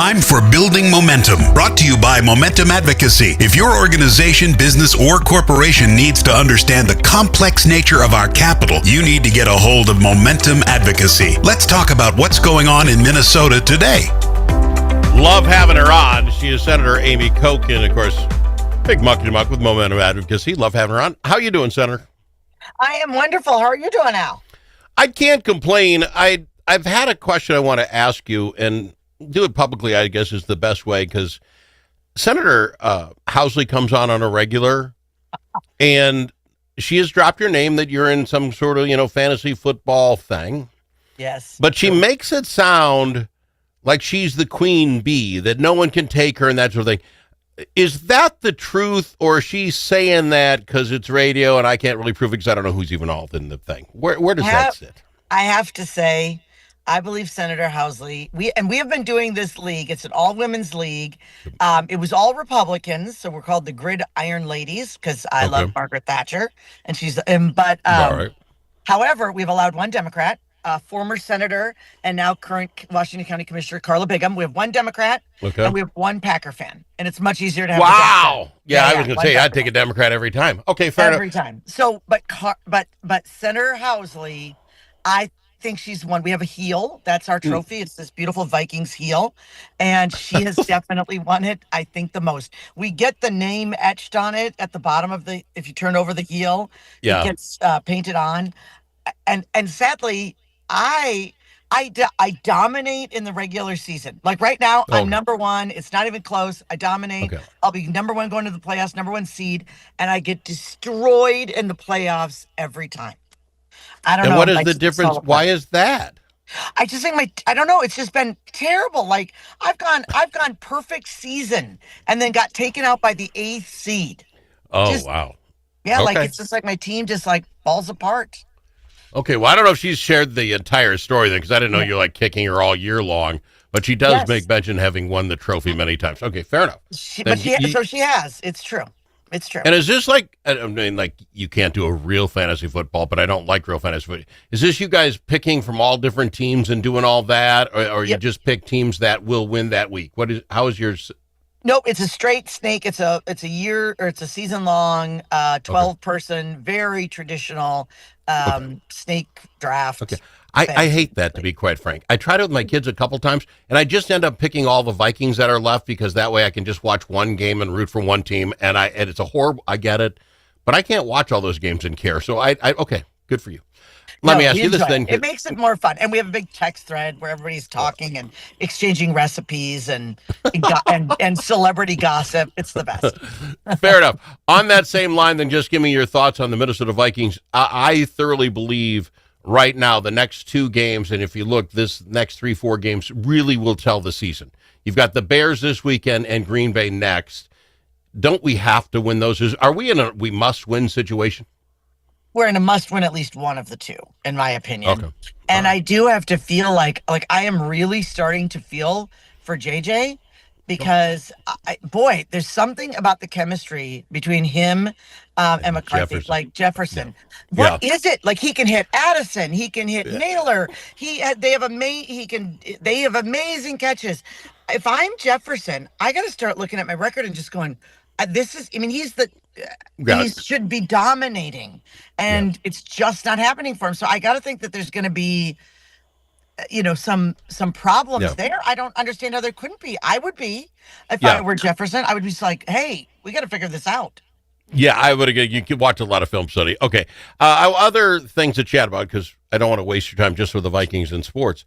time for Building Momentum, brought to you by Momentum Advocacy. If your organization, business, or corporation needs to understand the complex nature of our capital, you need to get a hold of Momentum Advocacy. Let's talk about what's going on in Minnesota today. Love having her on. She is Senator Amy Koch, and of course, big muck with Momentum Advocacy. Love having her on. How you doing, Senator? I am wonderful. How are you doing now? I can't complain. I've had a question I want to ask you, and do it publicly, I guess, is the best way, because Senator Housley comes on a regular, and she has dropped your name that you're in some sort of, fantasy football thing. Yes. But she makes it sound like she's the queen bee, that no one can take her and that sort of thing. Is that the truth, or is she saying that because it's radio and I can't really prove it because I don't know who's even involved in the thing? Where does that sit? I have to say, I believe Senator Housley, we have been doing this league. It's an all-women's league. It was all Republicans, so we're called the Gridiron Ladies because I love Margaret Thatcher, and she's. However, we've allowed one Democrat, former senator and now current Washington County Commissioner Carla Bigham. We have one Democrat, and we have one Packer fan, and it's much easier to have. Wow! Yeah, I was going to say I'd take a Democrat every time. Okay, fair enough. Every time. So, but Senator Housley, I think she's won. We have a heel. That's our trophy. It's this beautiful Vikings heel. And she has definitely won it, I think, the most. We get the name etched on it at the bottom of if you turn over the heel, it gets painted on. And sadly, I dominate in the regular season. Like right now, I'm number one. It's not even close. I dominate. Okay. I'll be number one going to the playoffs, number one seed. And I get destroyed in the playoffs every time. I don't know. And what is the difference? Why is that? I just think I don't know. It's just been terrible. Like I've gone perfect season and then got taken out by the 8th seed. Oh, wow. Yeah. Okay. Like it's just like my team just like falls apart. Okay. Well, I don't know if she's shared the entire story then, because I didn't know you're like kicking her all year long, but she does make mention having won the trophy many times. Okay. Fair enough. So she has. It's true. It's true. And is this like, I mean, like you can't do a real fantasy football, but I don't like real fantasy football. Is this you guys picking from all different teams and doing all that, or you just pick teams that will win that week? How is yours? Nope, it's a straight snake. It's a year, or it's a season long, 12 person, very traditional snake draft. Okay. I hate that, to be quite frank. I tried it with my kids a couple times, and I just end up picking all the Vikings that are left because that way I can just watch one game and root for one team. And it's a horrible. I get it, but I can't watch all those games and care. So okay, good for you. Let me ask you this then. It makes it more fun, and we have a big text thread where everybody's talking and exchanging recipes and celebrity gossip. It's the best. Fair enough. On that same line, then just give me your thoughts on the Minnesota Vikings. I thoroughly believe right now, the next 2 games, and if you look, this next 3-4 games really will tell the season. You've got the Bears this weekend and Green Bay next. Don't we have to win those? Are we in a we must win situation? We're in a must win at least one of the two, in my opinion. Okay. And I do have to feel like I am really starting to feel for JJ, because there's something about the chemistry between him and McCarthy, Jefferson. Yeah. What is it? Like he can hit Addison, he can hit Naylor. They have amazing catches. If I'm Jefferson, I got to start looking at my record and just going, he should be dominating, and it's just not happening for him. So I got to think that there's going to be, some problems there. I don't understand how there couldn't be. I would be, if I were Jefferson, I would be just like, hey, we got to figure this out. Yeah, I would. You could watch a lot of film study. Okay. Other things to chat about, because I don't want to waste your time just with the Vikings and sports.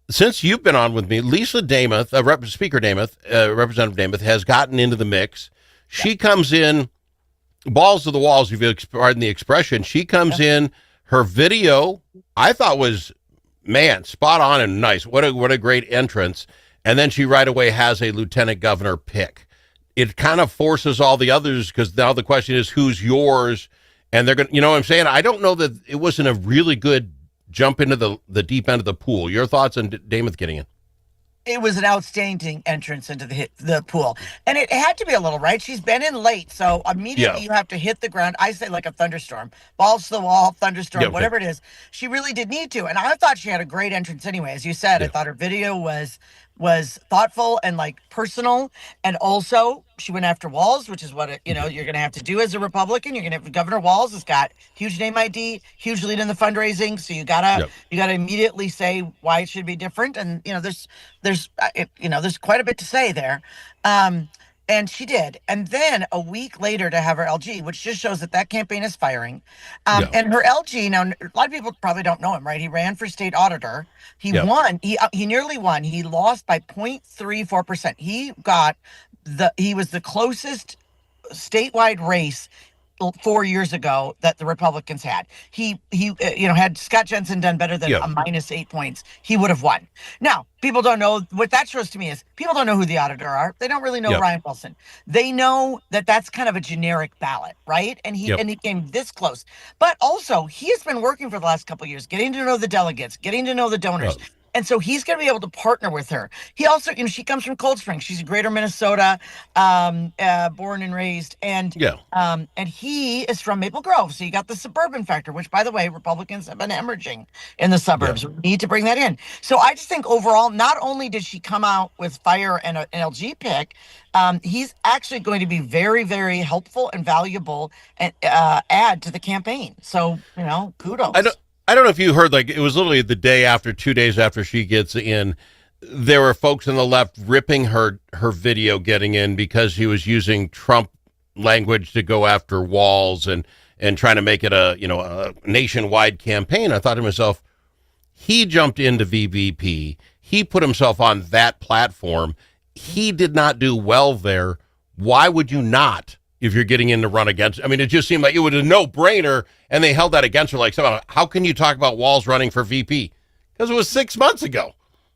Since you've been on with me, Lisa Damath, Speaker Damath, Representative Damath, has gotten into the mix. She comes in, balls to the walls, if you pardon the expression. She comes in, her video, I thought was, spot on and nice. What a great entrance. And then she right away has a lieutenant governor pick. It kind of forces all the others, because now the question is, who's yours? And they're going to, you know what I'm saying? I don't know that it wasn't a really good jump into the deep end of the pool. Your thoughts on Damath getting in? It was an outstanding entrance into the pool. And it had to be a little, right? She's been in late, so immediately you have to hit the ground. I say like a thunderstorm. Balls to the wall, thunderstorm, whatever it is. She really did need to. And I thought she had a great entrance anyway. As you said, I thought her video was was thoughtful and like personal. And also she went after Walz, which is what you're going to have to do as a Republican. You're going to have Governor Walz has got huge name ID, huge lead in the fundraising. So Yep. you gotta immediately say why it should be different. And there's quite a bit to say there. And she did. And then a week later to have her LG, which just shows that campaign is firing. Yeah. And her LG, now, a lot of people probably don't know him, right? He ran for state auditor. He Yeah. won. He nearly won. He lost by 0.34%. He was the closest statewide race 4 years ago that the Republicans had. He had Scott Jensen done better than Yeah. a -8 points, he would have won. Now, people don't know what that shows to me is people don't know who the auditor are. They don't really know Yep. Ryan Wilson. They know that that's kind of a generic ballot, right? And Yep. he came this close. But also, he has been working for the last couple of years, getting to know the delegates, getting to know the donors. Oh. And so he's going to be able to partner with her. He also, she comes from Cold Spring. She's a Greater Minnesota, born and raised, and Yeah. and he is from Maple Grove. So you got the suburban factor, which, by the way, Republicans have been hemorrhaging in the suburbs. Yeah. We need to bring that in. So I just think overall, not only did she come out with fire and an LG pick, he's actually going to be very, very helpful and valuable and add to the campaign. So kudos. I don't know if you heard, like, it was literally the day after, 2 days after she gets in, there were folks on the left ripping her video getting in because she was using Trump language to go after Walz and trying to make it a nationwide campaign. I thought to myself, he jumped into VVP. He put himself on that platform. He did not do well there. Why would you not? If you're getting in to run against, I mean, it just seemed like it was a no-brainer, and they held that against her. Like, somehow, how can you talk about Walz running for VP? Because it was 6 months ago.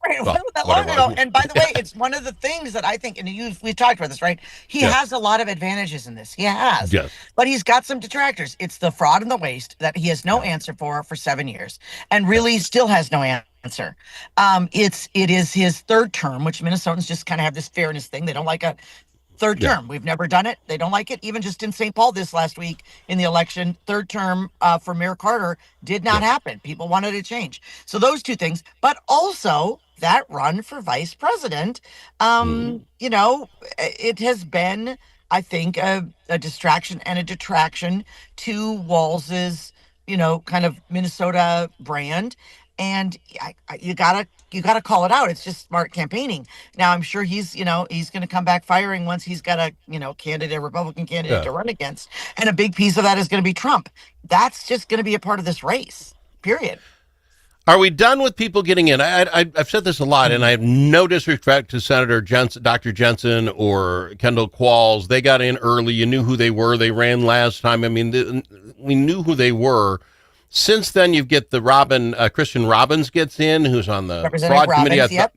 Right, Well, that long whatever. ago. And by the way, it's one of the things that I think, and we've talked about this, right? He Yeah. has a lot of advantages in this. He has, Yes. but he's got some detractors. It's the fraud and the waste that he has no answer for 7 years, and really still has no answer. It is his third term, which Minnesotans just kind of have this fairness thing. They don't like a third term. We've never done it. They don't like it. Even just in St. Paul this last week in the election, third term for Mayor Carter did not happen. People wanted to change. So those two things, but also that run for vice president, it has been, I think, a distraction and a detraction to Walz's, kind of Minnesota brand. And you gotta call it out. It's just smart campaigning. Now I'm sure he's going to come back firing once he's got a Republican candidate to run against, and a big piece of that is going to be Trump. That's just going to be a part of this race. Period. Are we done with people getting in? I've said this a lot, and I have no disrespect to Senator Jensen, Dr. Jensen or Kendall Qualls. They got in early. You knew who they were. They ran last time. I mean, we knew who they were. Since then, you get the Christian Robbins gets in, who's on the fraud committee. Yep.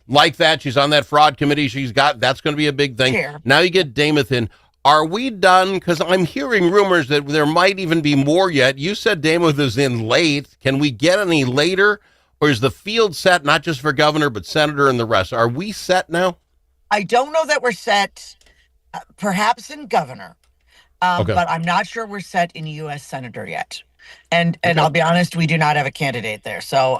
Like that, she's on that fraud committee. That's going to be a big thing. Sure. Now you get Dameth in. Are we done? Because I'm hearing rumors that there might even be more yet. You said Dameth is in late. Can we get any later? Or is the field set, not just for governor, but senator and the rest? Are we set now? I don't know that we're set, perhaps in governor, but I'm not sure we're set in U.S. senator yet. And I'll be honest, we do not have a candidate there. So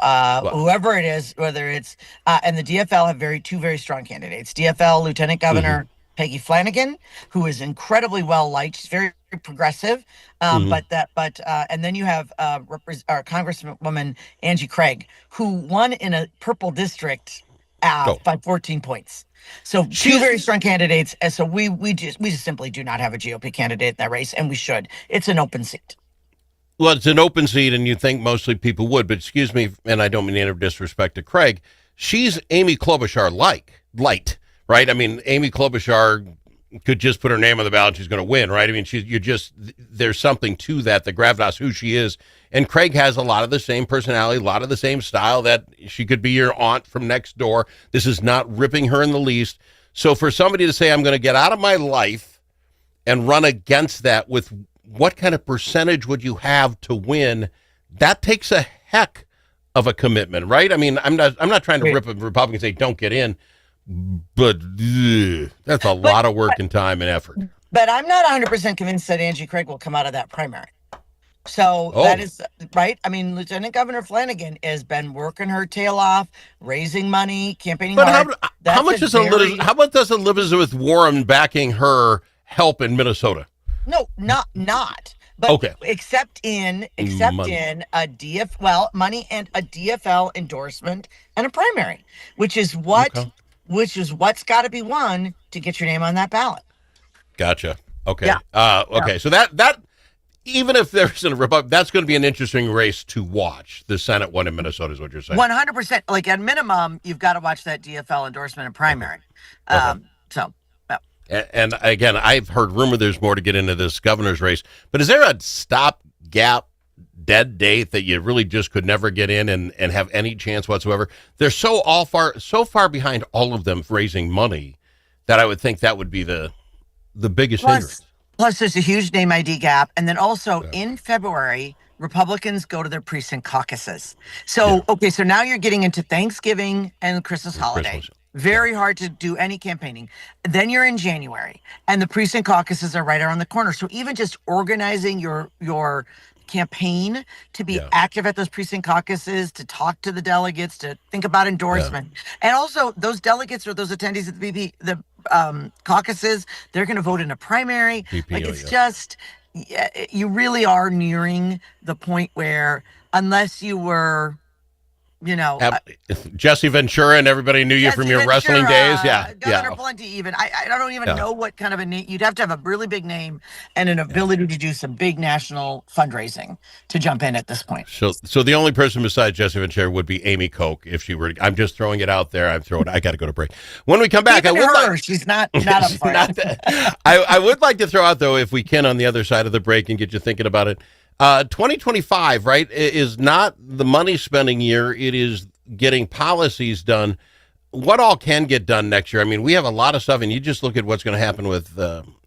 whoever it is, whether it's and the DFL have two very strong candidates. DFL Lieutenant Governor Peggy Flanagan, who is incredibly well liked. She's very progressive. And then you have Congresswoman Angie Craig, who won in a purple district by 14 points. So two very strong candidates. And so we just simply do not have a GOP candidate in that race, and we should. It's an open seat. Well, it's an open seat, and you think mostly people would, but excuse me, and I don't mean any disrespect to Craig, she's Amy Klobuchar light, right? I mean, Amy Klobuchar could just put her name on the ballot, she's going to win, right? I mean, there's something to that, the gravitas, who she is, and Craig has a lot of the same personality, a lot of the same style, that she could be your aunt from next door. This is not ripping her in the least. So for somebody to say, I'm going to get out of my life and run against that with what kind of percentage would you have to win? That takes a heck of a commitment, right? I mean, I'm not trying to rip a Republican and say don't get in, but that's a lot of work and time and effort. But I'm not 100% convinced that Angie Craig will come out of that primary. So Oh, that is right. I mean, Lieutenant Governor Flanagan has been working her tail off, raising money, campaigning but hard. how That's a much does very How much does Elizabeth Warren backing her help in Minnesota? no, not. But Okay, except money. in a money and a DFL endorsement and a primary, which is Okay, what's got to be won to get your name on that ballot. gotcha. Okay, Yeah. Yeah. okay. So that even if there's a Republican, that's going to be an interesting race to watch. The Senate one in Minnesota is what you're saying. 100%. Like at minimum, you've got to watch that DFL endorsement and primary. Okay. So, yeah. And again, I've heard rumor there's more to get into this governor's race, but is there a stopgap dead date that you really just could never get in and have any chance whatsoever? They're so far behind all of them raising money that I would think that would be the biggest hindrance. Plus, there's a huge name ID gap. And then also in February, Republicans go to their precinct caucuses. So, okay, so now you're getting into Thanksgiving and Christmas holiday. Very hard to do any campaigning. Then you're in January, and the precinct caucuses are right around the corner. So even just organizing your campaign to be active at those precinct caucuses, to talk to the delegates, to think about endorsement, and also those delegates or those attendees at the caucuses, they're going to vote in a primary. Like it's just, you really are nearing the point where unless you were, Jesse Ventura and everybody knew you from your wrestling days. Governor Plenty, even I don't even know what kind of a name. You'd have to have a really big name and an ability to do some big national fundraising to jump in at this point. So the only person besides Jesse Ventura would be Amy Koch if she were. I'm just throwing it out there. I got to go to break. When we come back, she's not up for it. I would like to throw out though, if we can, on the other side of the break and get you thinking about it. 2025, right, is not the money spending year. It is getting policies done. What all can get done next year? I mean, we have a lot of stuff, and you just look at what's going to happen with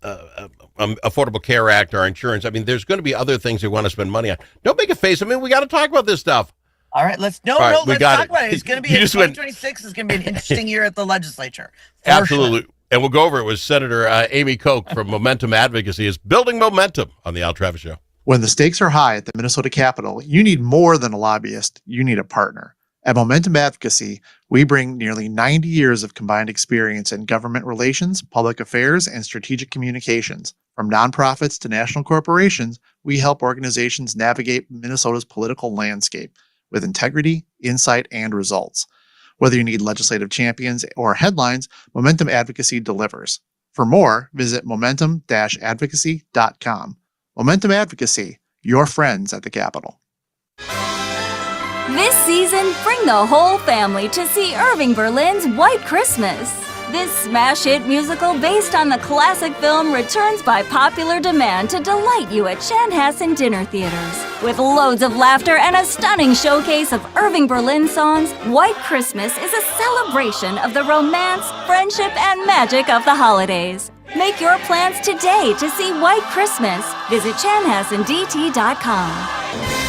Affordable Care Act, our insurance. I mean, there's going to be other things we want to spend money on. Don't make a face. I mean, we got to talk about this stuff. All right, let's talk about it. It's going to be 2026 is going to be an interesting year at the legislature. Absolutely. Sure. And we'll go over it with Senator Amy Koch from Momentum Advocacy. Is building momentum on the Al Travis Show. When the stakes are high at the Minnesota Capitol, you need more than a lobbyist. You need a partner. At Momentum Advocacy, we bring nearly 90 years of combined experience in government relations, public affairs, and strategic communications. From nonprofits to national corporations, we help organizations navigate Minnesota's political landscape with integrity, insight, and results. Whether you need legislative champions or headlines, Momentum Advocacy delivers. For more, visit momentum-advocacy.com. Momentum Advocacy, your friends at the Capitol. This season, bring the whole family to see Irving Berlin's White Christmas. This smash hit musical based on the classic film returns by popular demand to delight you at Chanhassen dinner theaters. With loads of laughter and a stunning showcase of Irving Berlin songs, White Christmas is a celebration of the romance, friendship, and magic of the holidays. Make your plans today to see White Christmas. Visit chanhassendt.com.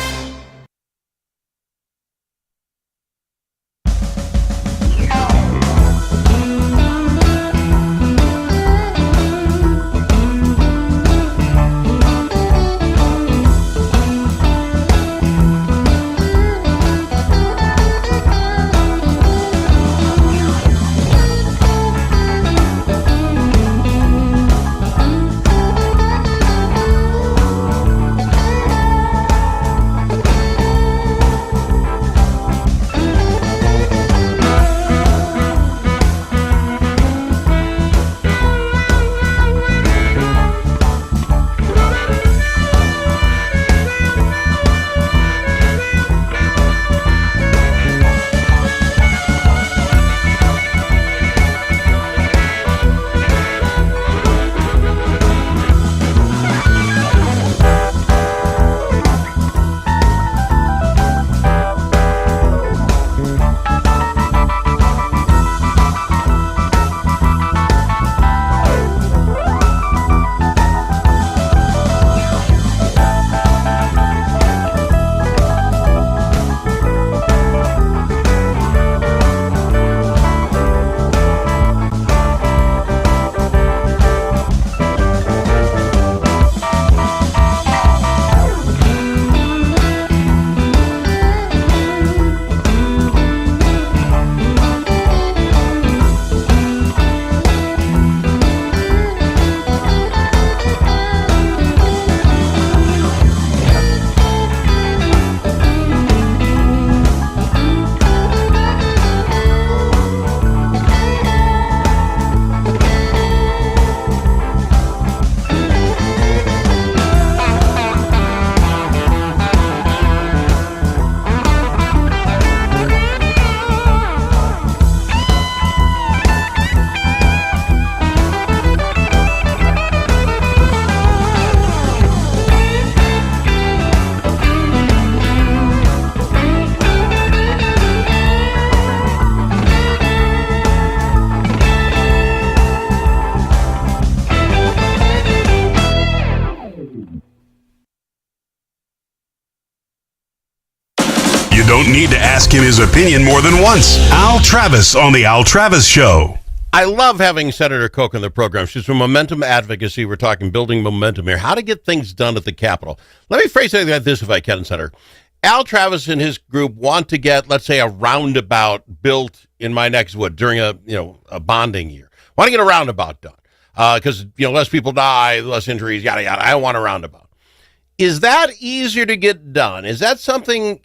don't need to ask him his opinion more than once. Al Travis on The Al Travis Show. I love having Senator Koch on the program. She's from Momentum Advocacy. We're talking building momentum here. How to get things done at the Capitol. Let me phrase it like this, if I can, Senator. Al Travis and his group want to get, let's say, a roundabout built in my next wood during a bonding year. Want to get a roundabout done because less people die, less injuries, yada yada. I want a roundabout. Is that easier to get done? Is that something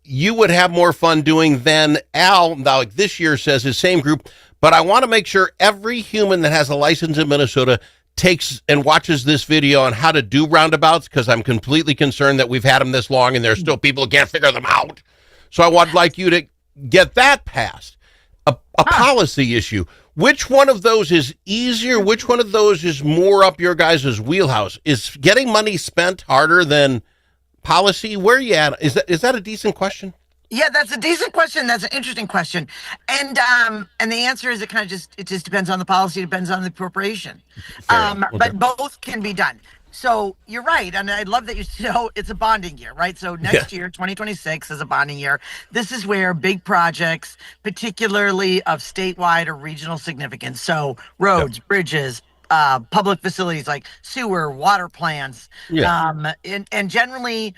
you would have more fun doing than Al? Now, like this year says his same group, but I want to make sure every human that has a license in Minnesota takes and watches this video on how to do roundabouts, because I'm completely concerned that we've had them this long and there's still people who can't figure them out. So I would like you to get that passed. A policy issue. Which one of those is easier? Which one of those is more up your guys' wheelhouse? Is getting money spent harder than policy? Where are you at? Is that a decent question? Yeah, that's a decent question. That's an interesting question. And the answer is it just depends on the policy, depends on the appropriation. Okay. But both can be done. So you're right. And I love that it's a bonding year, right? So next year, 2026 is a bonding year. This is where big projects, particularly of statewide or regional significance, so roads, bridges, public facilities like sewer, water plants, and generally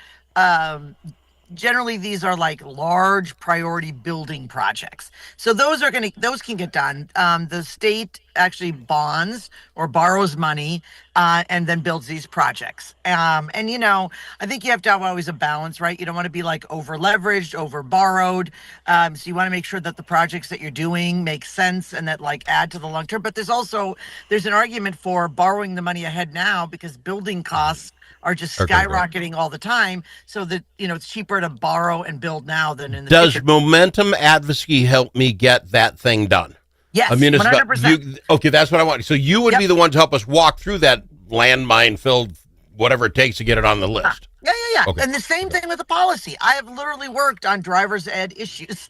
these are like large priority building projects. So those can get done. The state actually bonds or borrows money and then builds these projects. And I think you have to have always a balance, right? You don't want to be like over leveraged, over borrowed. So you want to make sure that the projects that you're doing make sense and that like add to the long term. But there's an argument for borrowing the money ahead now because building costs are just skyrocketing all the time, so that it's cheaper to borrow and build now than in the future. Does Momentum Advocacy help me get that thing done? Yes, I mean, 100%. Okay, that's what I want. So you would be the one to help us walk through that landmine filled whatever it takes to get it on the list. Yeah. Okay. And the same thing with the policy. I have literally worked on driver's ed issues.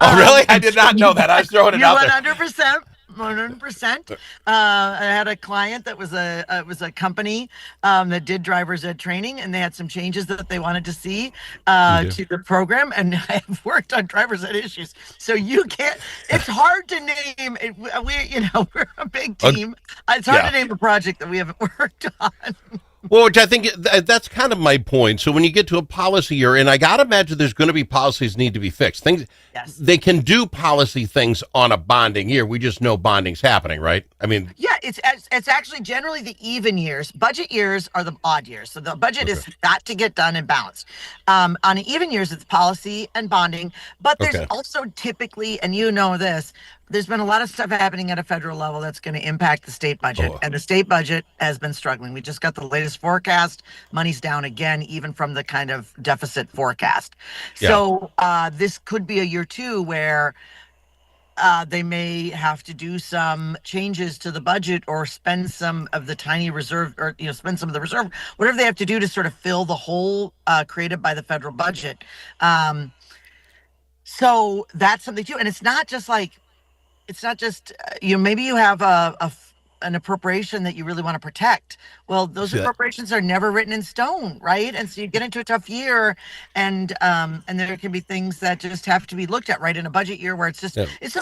Really? I did not know that. I was throwing it out there. 100%. I had a client that was a company that did driver's ed training, and they had some changes that they wanted to see to the program, and I have worked on driver's ed issues. So you can't. It's hard to name. We're a big team. It's hard to name a project that we haven't worked on. Well, which I think that's kind of my point. So when you get to a policy year, and I got to imagine there's going to be policies need to be fixed. They can do policy things on a bonding year. We just know bonding's happening, right? I mean, it's actually generally the even years. Budget years are the odd years. So the budget is got to get done and balanced. On even years, it's policy and bonding. But there's also typically, and this, there's been a lot of stuff happening at a federal level that's going to impact the state budget. And the state budget has been struggling. We just got the latest forecast. Money's down again, even from the kind of deficit forecast. So this could be a year two where they may have to do some changes to the budget or spend some of the tiny reserve or, spend some of the reserve, whatever they have to do to sort of fill the hole created by the federal budget. So that's something too. And it's not just maybe you have an appropriation that you really want to protect. Well, those appropriations are never written in stone, right? And so you get into a tough year, and there can be things that just have to be looked at, right? In a budget year where it's just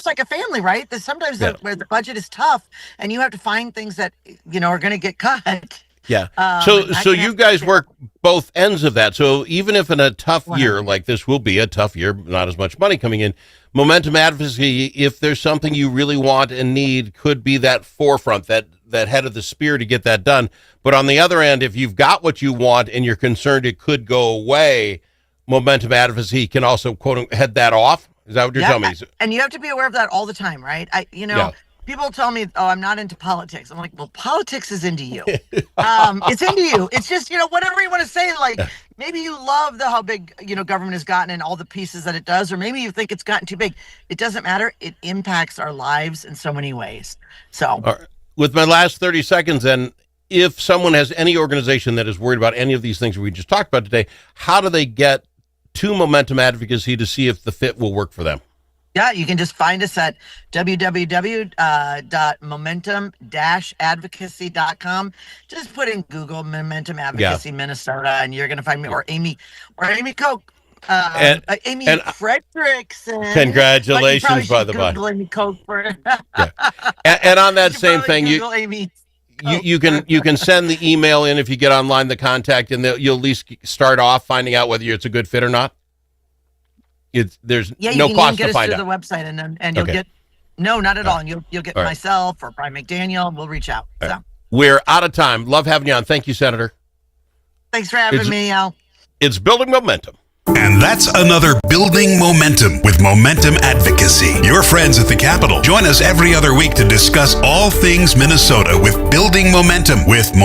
like a family, right? There's sometimes where the budget is tough, and you have to find things that are going to get cut. Yeah. So you guys work both ends of that. So even if in a tough year like this will be a tough year, not as much money coming in, Momentum Advocacy, if there's something you really want and need, could be that forefront, that head of the spear to get that done. But on the other end, if you've got what you want and you're concerned it could go away, Momentum Advocacy can also, quote, head that off. Is that what you're telling me? And you have to be aware of that all the time, right? People tell me, "Oh, I'm not into politics." I'm like, "Well, politics is into you. It's into you. It's just, whatever you want to say. Like, maybe you love how big, government has gotten and all the pieces that it does, or maybe you think it's gotten too big. It doesn't matter. It impacts our lives in so many ways. So, with my last 30 seconds, then, if someone has any organization that is worried about any of these things we just talked about today, how do they get to Momentum Advocacy to see if the fit will work for them? Yeah, you can just find us at www.momentum-advocacy.com. Just put in Google Momentum Advocacy Minnesota, and you're going to find me or Amy Koch. Amy and Fredrickson. congratulations, by the by. Google Amy Koch for it. Yeah. And on that same thing, Google Amy. you can send the email in if you get online, the contact, and you'll at least start off finding out whether it's a good fit or not. There's no cost to find out. The website, and you'll get not at all. And you'll get myself or Brian McDaniel. We'll reach out. So we're out of time. Love having you on. Thank you, Senator. Thanks for having me, Al. It's building momentum. And that's another Building Momentum with Momentum Advocacy. Your friends at the Capitol. Join us every other week to discuss all things Minnesota with Building Momentum with